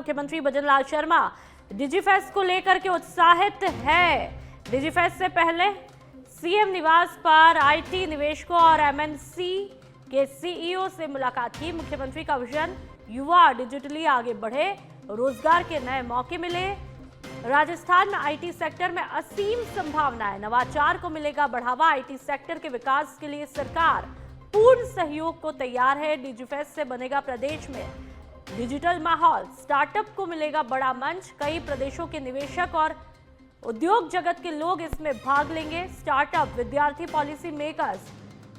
मुख्यमंत्री भजनलाल शर्मा डिजिफेस्ट को लेकर के उत्साहित है। डिजिफेस्ट से पहले सीएम निवास पर आईटी निवेशकों और एमएनसी के सीईओ से मुलाकात की। मुख्यमंत्री का विजन युवा डिजिटली आगे बढ़े, रोजगार के नए मौके मिले। राजस्थान में आईटी सेक्टर में असीम संभावनाएं, नवाचार को मिलेगा बढ़ावा। आईटी सेक्टर के विकास के लिए सरकार पूर्ण सहयोग को तैयार है। डिजिफेस्ट से बनेगा प्रदेश में डिजिटल माहौल, स्टार्टअप को मिलेगा बड़ा मंच। कई प्रदेशों के निवेशक और उद्योग जगत के लोग इसमें भाग लेंगे। स्टार्टअप, विद्यार्थी, policy makers,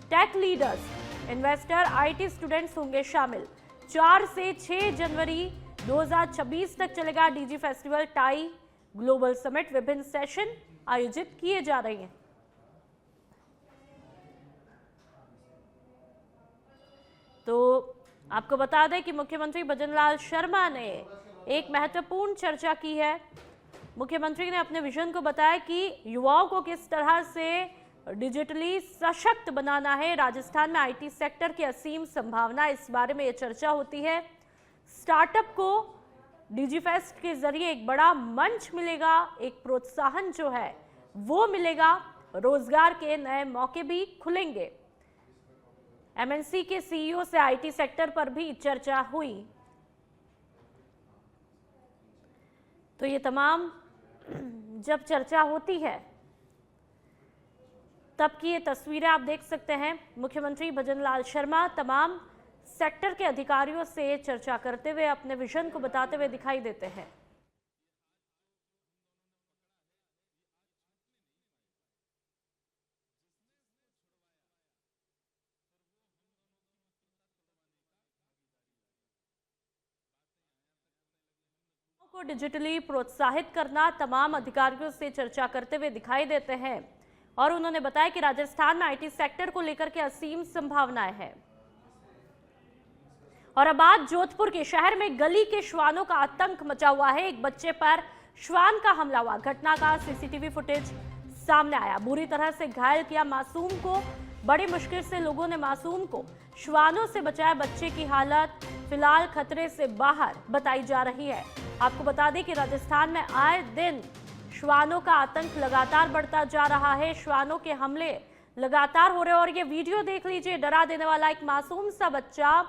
tech leaders, investor, IT students होंगे शामिल। 4 से 6 जनवरी 2026 तक चलेगा Digi festival TiE global summit. विभिन्न सेशन आयोजित किए जा रहे हैं। तो आपको बता दें कि मुख्यमंत्री भजनलाल शर्मा ने एक महत्वपूर्ण चर्चा की है। मुख्यमंत्री ने अपने विजन को बताया कि युवाओं को किस तरह से डिजिटली सशक्त बनाना है। राजस्थान में आईटी सेक्टर की असीम संभावना, इस बारे में यह चर्चा होती है। स्टार्टअप को डिजिफेस्ट के जरिए एक बड़ा मंच मिलेगा, एक प्रोत्साहन जो है वो मिलेगा, रोजगार के नए मौके भी खुलेंगे। एमएनसी के सीईओ से आईटी सेक्टर पर भी चर्चा हुई। तो ये तमाम जब चर्चा होती है तब की ये तस्वीरें आप देख सकते हैं। मुख्यमंत्री भजनलाल शर्मा तमाम सेक्टर के अधिकारियों से चर्चा करते हुए अपने विजन को बताते हुए दिखाई देते हैं। को डिजिटली प्रोत्साहित करना तमाम अधिकारियों से चर्चा करते हुए दिखाई देते हैं और उन्होंने बताया कि राजस्थान में आईटी सेक्टर को लेकर के असीम संभावनाएं हैं। और अब बात जोधपुर के शहर में गली के श्वानों का आतंक मचा हुआ है। एक बच्चे पर श्वान का हमला हुआ। घटना का सीसीटीवी फुटेज सामने आया। बुरी तरह से घायल किया मासूम को। बड़ी मुश्किल से लोगों ने मासूम को श्वानों से बचाया। बच्चे की हालत फिलहाल खतरे से बाहर बताई जा रही है। आपको बता दें कि राजस्थान में आए दिन श्वानों का आतंक लगातार बढ़ता जा रहा है। श्वानों के हमले लगातार हो रहे हैं और ये वीडियो देख लीजिए, डरा देने वाला एक मासूम सा बच्चा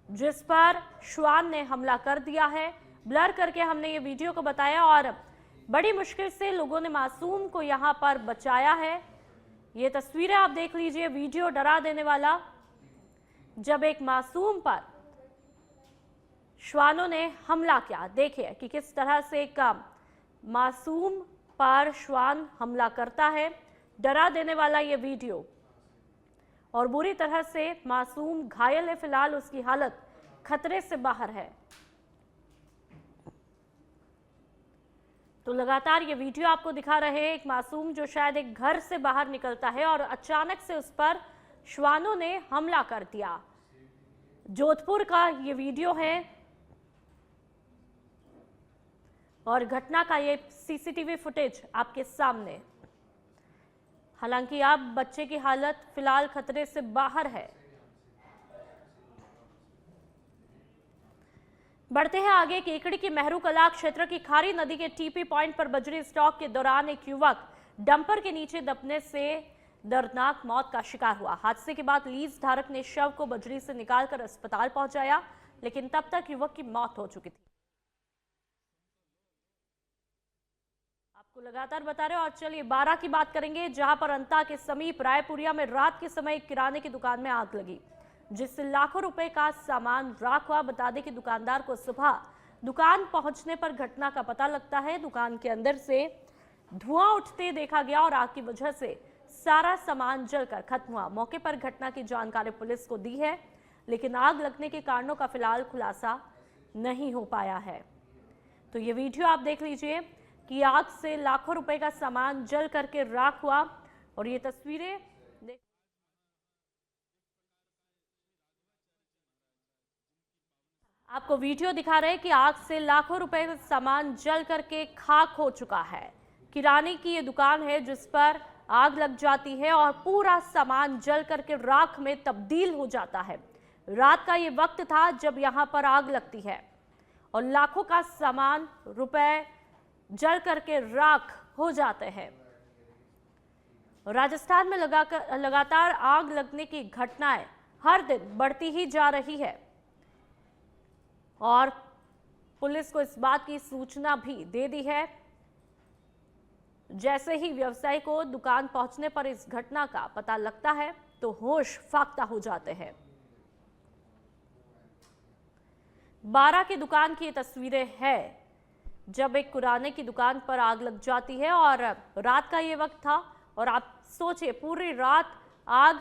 जिस पर श्वान ने हमला कर दिया है। ब्लर करके हमने ये वीडियो को बताया और बड़ी मुश्किल से लोगों ने मासूम को यहाँ पर बचाया है। ये तस्वीरें आप देख लीजिए, वीडियो डरा देने वाला, जब एक मासूम पर श्वानों ने हमला किया। देखिए कि किस तरह से एक मासूम पर श्वान हमला करता है। डरा देने वाला ये वीडियो और बुरी तरह से मासूम घायल है। फिलहाल उसकी हालत खतरे से बाहर है। तो लगातार ये वीडियो आपको दिखा रहे हैं। एक मासूम जो शायद एक घर से बाहर निकलता है और अचानक से उस पर श्वानों ने हमला कर दिया। जोधपुर का ये वीडियो है और घटना का ये सीसीटीवी फुटेज आपके सामने। हालांकि अब बच्चे की हालत फिलहाल खतरे से बाहर है। बढ़ते हैं आगे। केकड़ी की मेहरू कला क्षेत्र की खारी नदी के टीपी पॉइंट पर बजरी स्टॉक के दौरान एक युवक डंपर के नीचे दबने से दर्दनाक मौत का शिकार हुआ। हादसे के बाद लीज धारक ने शव को बजरी से निकालकर अस्पताल पहुंचाया, लेकिन तब तक युवक की मौत हो चुकी थी। आपको लगातार बता रहे हो। और चलिए 12 की बात करेंगे, जहां पर अंता के समीप रायपुरिया में रात के समय एक किराने की दुकान में आग लगी, जिससे लाखों रुपए का सामान राख हुआ। बता दें कि दुकानदार को सुबह दुकान पहुंचने पर घटना का पता लगता है। दुकान के अंदर से धुआं उठते देखा गया और आग की वजह से सारा सामान जलकर खत्म हुआ। मौके पर घटना की जानकारी पुलिस को दी है, लेकिन आग लगने के कारणों का फिलहाल खुलासा नहीं हो पाया है। तो ये वीडियो आप देख लीजिए कि आग से लाखों रुपए का सामान जल करके राख हुआ और ये तस्वीरें आपको वीडियो दिखा रहे हैं कि आग से लाखों रुपए का सामान जल करके खाक हो चुका है। किराने की ये दुकान है जिस पर आग लग जाती है और पूरा सामान जल करके राख में तब्दील हो जाता है। रात का ये वक्त था जब यहाँ पर आग लगती है और लाखों का सामान, रुपए जल करके राख हो जाते हैं। राजस्थान में लगातार आग लगने की घटनाएं हर दिन बढ़ती ही जा रही है और पुलिस को इस बात की सूचना भी दे दी है। जैसे ही व्यवसायी को दुकान पहुंचने पर इस घटना का पता लगता है तो होश फाख्ता हो जाते हैं। 12 की दुकान की ये तस्वीरें हैं जब एक किराने की दुकान पर आग लग जाती है और रात का ये वक्त था और आप सोचिए पूरी रात आग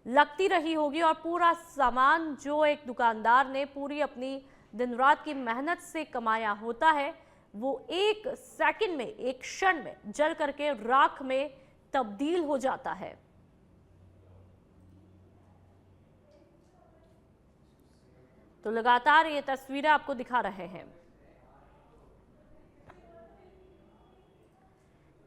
लगती रही होगी और पूरा सामान जो एक दुकानदार ने पूरी अपनी दिन रात की मेहनत से कमाया होता है वो एक सेकंड में, एक क्षण में जल करके राख में तब्दील हो जाता है। तो लगातार ये तस्वीरें आपको दिखा रहे हैं।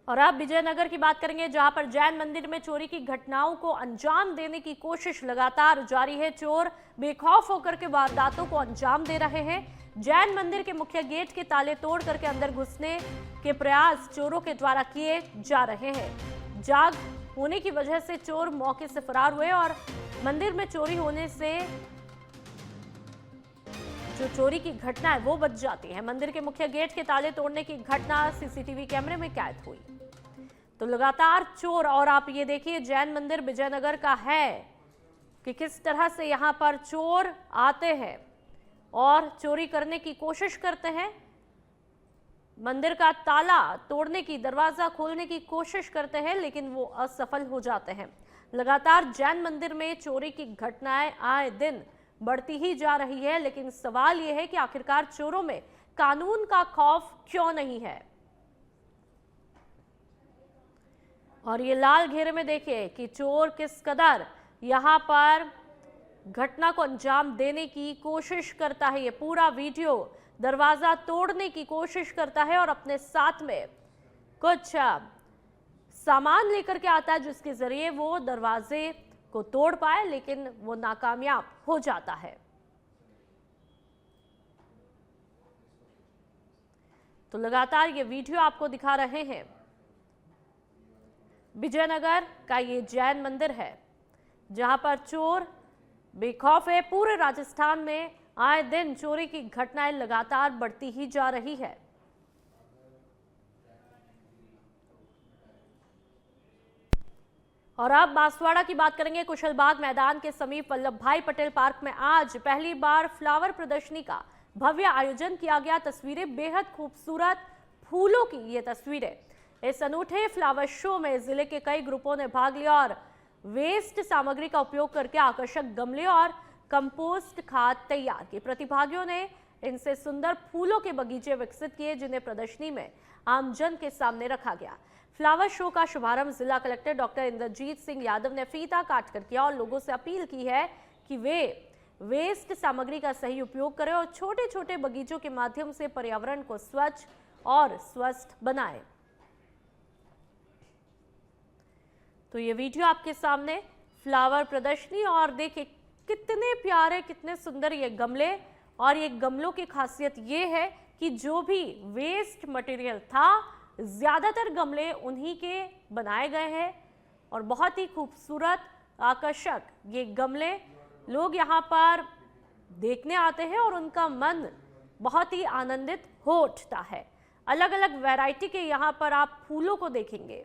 और अब विजयनगर की बात करेंगे जहां पर जैन मंदिर में चोरी की घटनाओं को अंजाम देने की कोशिश लगातार जारी है। चोर बेखौफ होकर के वारदातों को अंजाम दे रहे हैं। जैन मंदिर के मुख्य गेट के ताले तोड़ करके अंदर घुसने के प्रयास चोरों के द्वारा किए जा रहे हैं। जाग होने की वजह से चोर मौके से फरार हुए और मंदिर में चोरी होने से जो चोरी की घटना है वो बच जाती है। मंदिर के मुख्य गेट के ताले तोड़ने की घटना सीसीटीवी कैमरे में कैद हुई। तो लगातार चोर, और आप ये देखिए जैन मंदिर विजयनगर का है कि किस तरह से यहां पर चोर आते हैं और चोरी करने की कोशिश करते हैं। मंदिर का ताला तोड़ने की, दरवाजा खोलने की कोशिश करते हैं लेकिन वो असफल हो जाते हैं। लगातार जैन मंदिर में चोरी की घटनाएं आए दिन बढ़ती ही जा रही है, लेकिन सवाल यह है कि आखिरकार चोरों में कानून का खौफ क्यों नहीं है। और ये लाल घेरे में देखिए कि चोर किस कदर यहां पर घटना को अंजाम देने की कोशिश करता है। ये पूरा वीडियो दरवाजा तोड़ने की कोशिश करता है और अपने साथ में कुछ सामान लेकर के आता है जिसके जरिए वो दरवाजे को तोड़ पाए, लेकिन वो नाकामयाब हो जाता है। तो लगातार ये वीडियो आपको दिखा रहे हैं। विजयनगर का ये जैन मंदिर है जहां पर चोर बेखौफ है। पूरे राजस्थान में आए दिन चोरी की घटनाएं लगातार बढ़ती ही जा रही है। और अब बांसवाड़ा की बात करेंगे। कुशलबाग मैदान के समीप वल्लभ भाई पटेल पार्क में आज पहली बार फ्लावर प्रदर्शनी का भव्य आयोजन किया गया। तस्वीरें बेहद खूबसूरत, फूलों की ये तस्वीरें। इस अनूठे फ्लावर शो में जिले के कई ग्रुपों ने भाग लिया और वेस्ट सामग्री का उपयोग करके आकर्षक गमले और कंपोस्ट खाद तैयार की। प्रतिभागियों ने इनसे सुंदर फूलों के बगीचे विकसित किए जिन्हें प्रदर्शनी में आमजन के सामने रखा गया। फ्लावर शो का शुभारंभ जिला कलेक्टर डॉक्टर इंद्रजीत सिंह यादव ने फीता काटकर किया और लोगों से अपील की है कि वे वेस्ट सामग्री का सही उपयोग करें और छोटे छोटे बगीचों के माध्यम से पर्यावरण को स्वच्छ और स्वस्थ बनाएं। तो ये वीडियो आपके सामने फ्लावर प्रदर्शनी, और देखिए कितने प्यारे, कितने सुंदर ये गमले। और ये गमलों की खासियत ये है कि जो भी वेस्ट मटेरियल था ज्यादातर गमले उन्हीं के बनाए गए हैं और बहुत ही खूबसूरत, आकर्षक ये गमले लोग यहाँ पर देखने आते हैं और उनका मन बहुत ही आनंदित हो उठता है। अलग अलग वैरायटी के यहाँ पर आप फूलों को देखेंगे।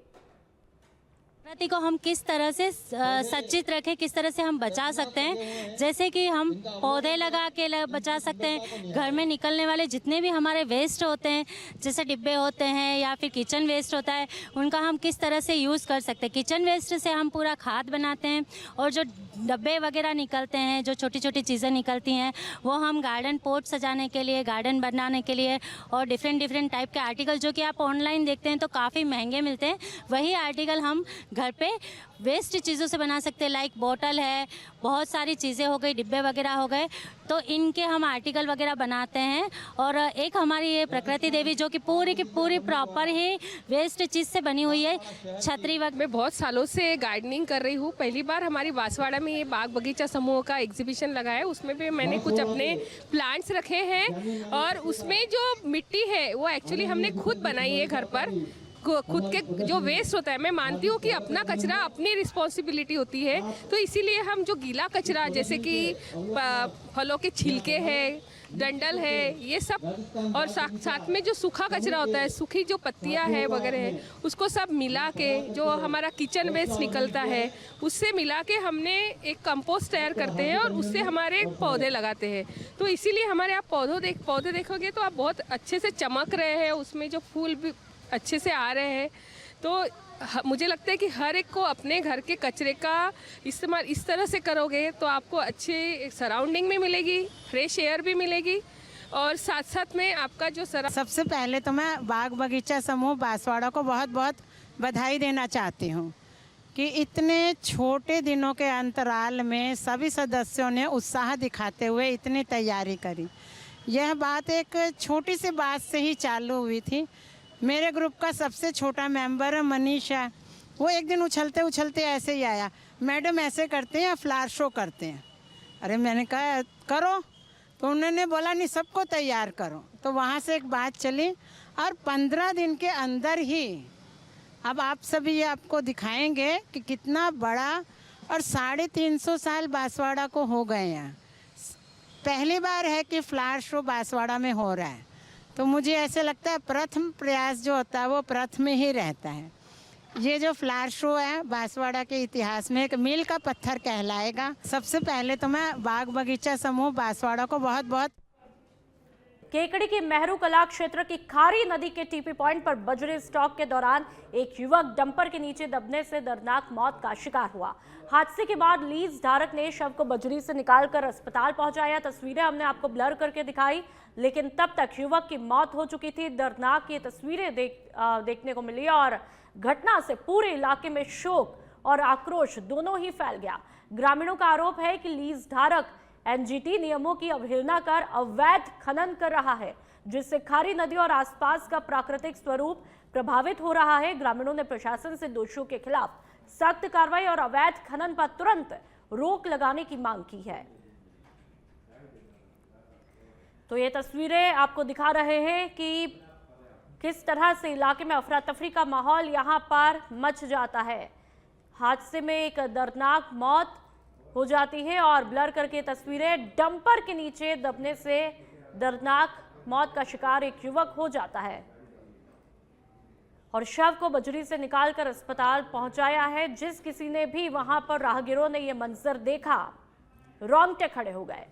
प्रकृति को हम किस तरह से सच्चित रखें, किस तरह से हम बचा सकते हैं। जैसे कि हम पौधे लगा के बचा सकते हैं। घर में निकलने वाले जितने भी हमारे वेस्ट होते हैं, जैसे डिब्बे होते हैं या फिर किचन वेस्ट होता है, उनका हम किस तरह से यूज़ कर सकते हैं। किचन वेस्ट से हम पूरा खाद बनाते हैं और जो डब्बे वगैरह निकलते हैं, जो छोटी छोटी चीज़ें निकलती हैं, वो हम गार्डन पोट सजाने के लिए, गार्डन बनाने के लिए और डिफरेंट टाइप के आर्टिकल जो कि आप ऑनलाइन देखते हैं तो काफ़ी महंगे मिलते हैं, वही आर्टिकल हम घर पे वेस्ट चीज़ों से बना सकते हैं, लाइक बॉटल है, बहुत सारी चीज़ें हो गई, डिब्बे वगैरह हो गए, तो इनके हम आर्टिकल वगैरह बनाते हैं। और एक हमारी ये प्रकृति देवी जो कि पूरी की पूरी प्रॉपर ही वेस्ट चीज़ से बनी हुई है, छतरी वगैरह। मैं बहुत सालों से गार्डनिंग कर रही हूँ। पहली बार हमारी बांसवाड़ा में ये बाग बगीचा समूह का एग्जीबिशन लगा है, उसमें भी मैंने कुछ अपने प्लांट्स रखे हैं और उसमें जो मिट्टी है वो एक्चुअली हमने खुद बनाई है घर पर। खुद के जो वेस्ट होता है, मैं मानती हूँ कि अपना कचरा अपनी रिस्पॉन्सिबिलिटी होती है, तो इसीलिए हम जो गीला कचरा जैसे कि फलों के छिलके हैं, डंडल है, ये सब, और साथ में जो सूखा कचरा होता है, सूखी जो पत्तियां है वगैरह है, उसको सब मिला के जो हमारा किचन वेस्ट निकलता है उससे मिला के हमने एक कंपोस्ट तैयार करते हैं और उससे हमारे पौधे लगाते हैं। तो इसीलिए हमारे आप पौधे देखोगे तो आप बहुत अच्छे से चमक रहे हैं, उसमें जो फूल भी अच्छे से आ रहे हैं। तो मुझे लगता है कि हर एक को अपने घर के कचरे का इस्तेमाल इस तरह से करोगे तो आपको अच्छी सराउंडिंग में मिलेगी, फ्रेश एयर भी मिलेगी, और साथ साथ में आपका जो सबसे पहले तो मैं बाग बगीचा समूह बांसवाड़ा को बहुत बहुत बधाई देना चाहती हूँ कि इतने छोटे दिनों के अंतराल में सभी सदस्यों ने उत्साह दिखाते हुए इतनी तैयारी करी। यह बात एक छोटी सी बात से ही चालू हुई थी। मेरे ग्रुप का सबसे छोटा मेंबर मनीषा, वो एक दिन उछलते उछलते ऐसे ही आया, मैडम ऐसे करते हैं या फ्लावर शो करते हैं? अरे मैंने कहा करो, तो उन्होंने बोला नहीं सबको तैयार करो। तो वहाँ से एक बात चली और 15 दिन के अंदर ही अब आप सभी ये आपको दिखाएंगे कि कितना बड़ा, और 350 साल बांसवाड़ा को हो गए हैं। पहली बार है कि फ्लावर शो बांसवाड़ा में हो रहा है, तो मुझे ऐसे लगता है प्रथम प्रयास जो होता है वो प्रथम में ही रहता है। ये जो फ्लावर शो है बांसवाड़ा के इतिहास में एक मील का पत्थर कहलाएगा। सबसे पहले तो मैं बाग बगीचा समूह बांसवाड़ा को बहुत बहुत। केकड़ी के मेहरू कला क्षेत्र की खारी नदी के टीपी पॉइंट पर बजरी स्टॉक के दौरान एक युवक डंपर के नीचे दबने से दर्दनाक मौत का शिकार हुआ। हादसे के बाद लीज धारक ने शव को बजरी से निकालकर अस्पताल पहुंचाया। तस्वीरें हमने आपको ब्लर करके दिखाई, लेकिन तब तक युवक की मौत हो चुकी थी। दर्दनाक ये तस्वीरें देखने को मिली और घटना से पूरे इलाके में शोक और आक्रोश दोनों ही फैल गया। ग्रामीणों का आरोप है कि लीज धारक एनजीटी नियमों की अवहेलना कर अवैध खनन कर रहा है, जिससे खारी नदी और आसपास का प्राकृतिक स्वरूप प्रभावित हो रहा है। ग्रामीणों ने प्रशासन से दोषियों के खिलाफ सख्त कार्रवाई और अवैध खनन पर तुरंत रोक लगाने की मांग की है। तो ये तस्वीरें आपको दिखा रहे हैं कि किस तरह से इलाके में अफरा तफरी का माहौल यहां पर मच जाता है। हादसे में एक दर्दनाक मौत हो जाती है और ब्लर करके तस्वीरें, डंपर के नीचे दबने से दर्दनाक मौत का शिकार एक युवक हो जाता है और शव को बजरी से निकालकर अस्पताल पहुंचाया है। जिस किसी ने भी वहां पर राहगीरों ने यह मंजर देखा, रोंगटे खड़े हो गए।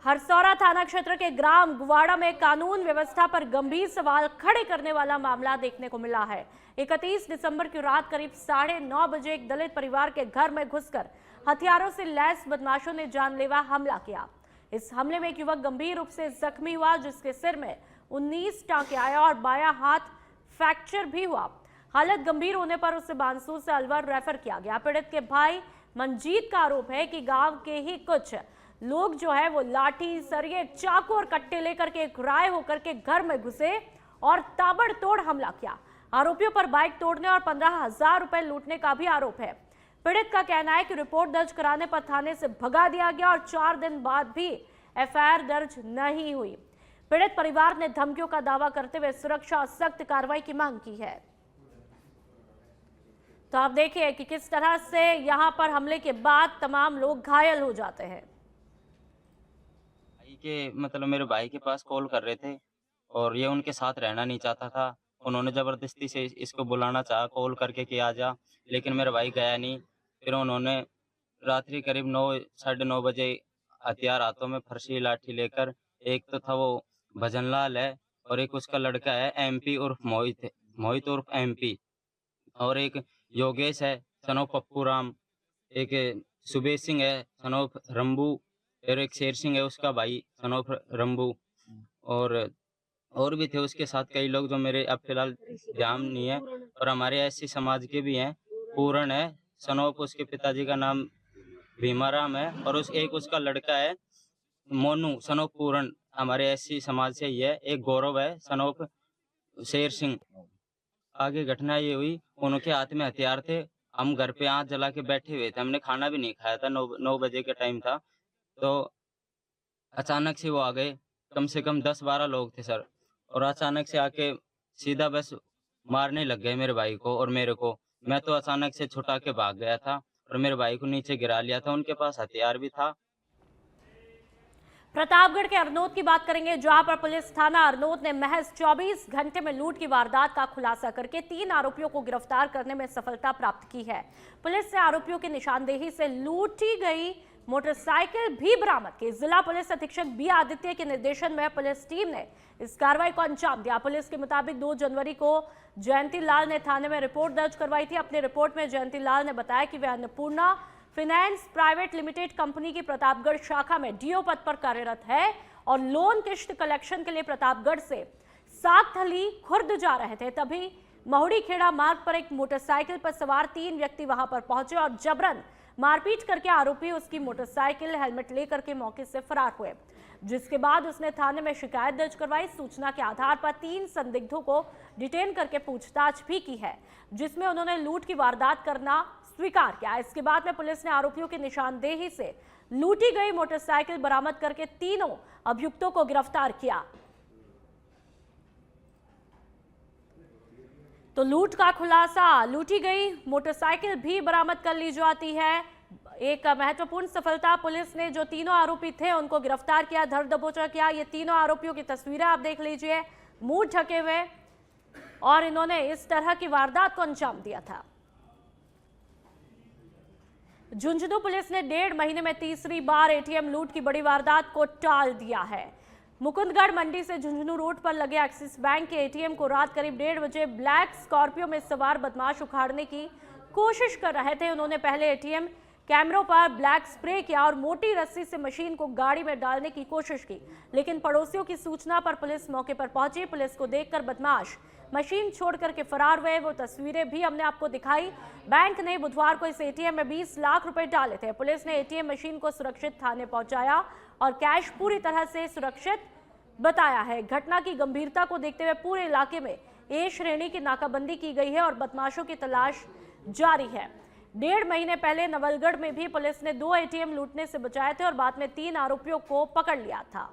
हरसौरा थाना क्षेत्र के ग्राम गुवाड़ा में कानून व्यवस्था पर गंभीर सवाल खड़े करने वाला मामला देखने को मिला है। 31 दिसंबर की रात करीब 9:30 बजे एक दलित परिवार के घर में घुसकर हथियारों से लैस बदमाशों ने जानलेवा हमला किया। इस हमले में एक युवक गंभीर रूप से जख्मी हुआ, जिसके सिर में 19 टांके आए और बायां हाथ फ्रैक्चर भी हुआ। हालत गंभीर होने पर उसे बांसुर से अलवर रेफर किया गया। पीड़ित के भाई मंजीत का आरोप है कि गांव के ही कुछ लोग जो है वो लाठी, सरिये, चाकू और कट्टे लेकर के घुराए होकर के घर में घुसे और ताबड़तोड़ हमला किया। आरोपियों पर बाइक तोड़ने और 15,000 रुपए लूटने का भी आरोप है। पीड़ित का कहना है कि रिपोर्ट दर्ज कराने पर थाने से भगा दिया गया और 4 दिन बाद भी एफआईआर दर्ज नहीं हुई। पीड़ित परिवार ने धमकियों का दावा करते हुए सुरक्षा और सख्त कार्रवाई की मांग की है। तो आप देखिए कि किस तरह से यहां पर हमले के बाद तमाम लोग घायल हो जाते हैं। मतलब मेरे भाई के पास कॉल कर रहे थे और ये उनके साथ रहना नहीं चाहता था। उन्होंने ज़बरदस्ती से इसको बुलाना चाहा, कॉल करके कि आ जा, लेकिन मेरा भाई गया नहीं। फिर उन्होंने रात्रि करीब 9 साढ़े 9 बजे हथियार हाथों में फरसी लाठी लेकर, एक तो था वो भजनलाल है और एक उसका लड़का है एमपी उर्फ मोहित उर्फ एमपी, और एक योगेश है सनोफ पप्पू राम, एक सुबेश सिंह है सनोफ रंबू, और एक शेर सिंह है उसका भाई सनोफ रंबू, और और भी थे उसके साथ कई लोग जो मेरे अब फिलहाल ध्यान नहीं है। और हमारे एससी समाज के भी हैं। पूरण है सनोप, उसके पिताजी का नाम भीमाराम है, और एक उसका लड़का है मोनू सनोप पूरण, हमारे एससी समाज से ही है। एक गौरव है सनोप शेर सिंह। आगे घटना ये हुई, उनके हाथ में हथियार थे। हम घर पे आँच जला के बैठे हुए थे, हमने खाना भी नहीं खाया था, 9 बजे का टाइम था। तो अचानक से वो आ गए, कम से कम 10-12 लोग थे सर। और अचानक से आके सीधा बस मारने लग गए मेरे भाई को और मेरे को। मैं तो अचानक से छुटा के भाग गया था और मेरे भाई को नीचे गिरा लिया था। उनके पास हथियार भी था। प्रतापगढ़ के अरनोद की बात करेंगे, जहां पर पुलिस थाना अरनोद ने महज 24 घंटे में लूट की वारदात का खुलासा करके 3 आरोपियों को गिरफ्तार करने में सफलता प्राप्त की है। पुलिस ने आरोपियों की निशानदेही से लूटी गई मोटरसाइकिल भी बरामद की। जिला पुलिस अधीक्षक बी आदित्य के निर्देशन में पुलिस टीम ने इस कार्रवाई को अंजाम दिया। पुलिस के मुताबिक 2 जनवरी को जयंती लाल ने थाने में रिपोर्ट दर्ज करवाई थी। अपनी रिपोर्ट में जयंती लाल ने बताया कि वे Annapurna finance private limited company की प्रतापगढ़ शाखा में डीओ पद पर कार्यरत है और लोन किश्त कलेक्शन के लिए प्रतापगढ़ से सागथली खुर्द जा रहे थे। तभी महुड़ी खेड़ा मार्ग पर एक मोटरसाइकिल पर सवार 3 व्यक्ति वहां पर पहुंचे और जबरन मारपीट करके आरोपी उसकी मोटरसाइकिल हेलमेट लेकर के मौके से फरार हुए, जिसके बाद उसने थाने में शिकायत दर्ज करवाई। सूचना के आधार पर 3 संदिग्धों को डिटेन करके पूछताछ भी की है, जिसमें उन्होंने लूट की वारदात करना स्वीकार किया। इसके बाद में पुलिस ने आरोपियों की निशानदेही से लूटी गई मोटरसाइकिल बरामद करके तीनों अभियुक्तों को गिरफ्तार किया। तो लूट का खुलासा, लूटी गई मोटरसाइकिल भी बरामद कर ली जाती है। एक महत्वपूर्ण सफलता, पुलिस ने जो तीनों आरोपी थे उनको गिरफ्तार किया, धर दबोचा किया। ये तीनों आरोपियों की तस्वीरें आप देख लीजिए, मुंह ढके हुए, और इन्होंने इस तरह की वारदात को अंजाम दिया था। झुंझुनू पुलिस ने 1.5 महीने में तीसरी बार एटीएम लूट की बड़ी वारदात को टाल दिया है। मुकुंदगढ़ मंडी से झुंझुनू रोड पर लगे एक्सिस बैंक के एटीएम को रात करीब 1:30 बजे ब्लैक स्कॉर्पियो में सवार बदमाश उखाड़ने की कोशिश कर रहे थे। उन्होंने पहले एटीएम कैमरों पर ब्लैक स्प्रे किया और मोटी रस्सी से मशीन को गाड़ी में डालने की कोशिश की, लेकिन पड़ोसियों की सूचना पर पुलिस मौके पर पहुंची। पुलिस को देखकर बदमाश मशीन छोड़ करके फरार हुए। वो तस्वीरें भी हमने आपको दिखाई। बैंक ने बुधवार को इस एटीएम में 20 लाख रुपए डाले थे। पुलिस ने एटीएम मशीन को सुरक्षित थाने पहुंचाया और कैश पूरी तरह से सुरक्षित बताया है। घटना की गंभीरता को देखते हुए पूरे इलाके में ए श्रेणी की नाकाबंदी की गई है और बदमाशों की तलाश जारी है। 1.5 महीने पहले नवलगढ़ में भी पुलिस ने 2 एटीएम लूटने से बचाए थे और बाद में 3 आरोपियों को पकड़ लिया था।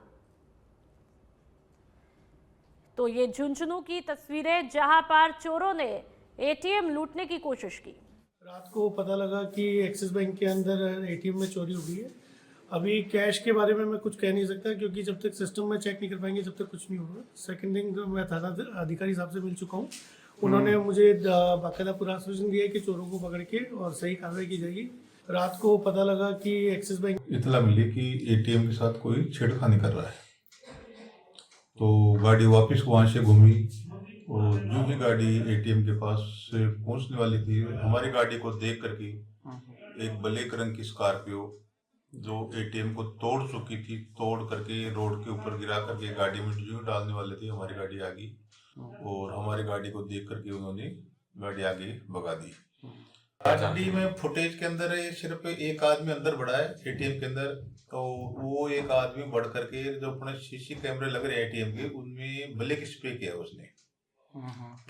तो ये झुंझुनू की तस्वीरें, जहां पर चोरों ने एटीएम लूटने की कोशिश की। रात को पता लगा कि एक्सिस बैंक के अंदर एटीएम में चोरी हो गई है। अभी कैश के बारे में मैं कुछ कह नहीं सकता, क्योंकि जब तक सिस्टम में चेक नहीं कर पाएंगे जब तक कुछ नहीं होगा। सेकंड थिंग, मैं थाना अधिकारी साहब से मिल चुका हूँ। उन्होंने मुझे बाकायदा पूरा आश्वासन दिया है कि चोरों को पकड़ के और सही कार्रवाई की जाएगी। रात को पता लगा कि एक्सिस बैंक इतला मिली कि एटीएम के साथ कोई छेड़खानी कर रहा है, तो गाड़ी वापस वहाँ से घूमी और जो भी गाड़ी एटीएम के पास से पहुँचने वाली थी, हमारी गाड़ी को देख करके एक ब्लैक रंग की स्कॉर्पियो जो एटीएम को तोड़ चुकी थी, तोड़ करके रोड के ऊपर गिरा करके गाड़ी में जो डालने वाले थे, हमारी गाड़ी आ गई और हमारी गाड़ी को देख करके उन्होंने गाड़ी आगे भगा दी। गाड़ी में फुटेज के अंदर सिर्फ एक आदमी अंदर बढ़ा है एटीएम के अंदर, तो वो एक आदमी बढ़ करके जो अपने सीसी कैमरे लग रहे हैं एटीएम के, उनमें ब्लैक स्प्रे किया उसने।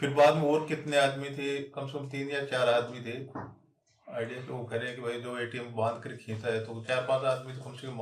फिर बाद में और कितने आदमी थे, कम से कम 3 या 4 आदमी थे। आइडिया तो वो कह रहे हैं कि भाई जो एटीएम बांध कर खींचा है, तो 4-5 आदमी तो कम से कम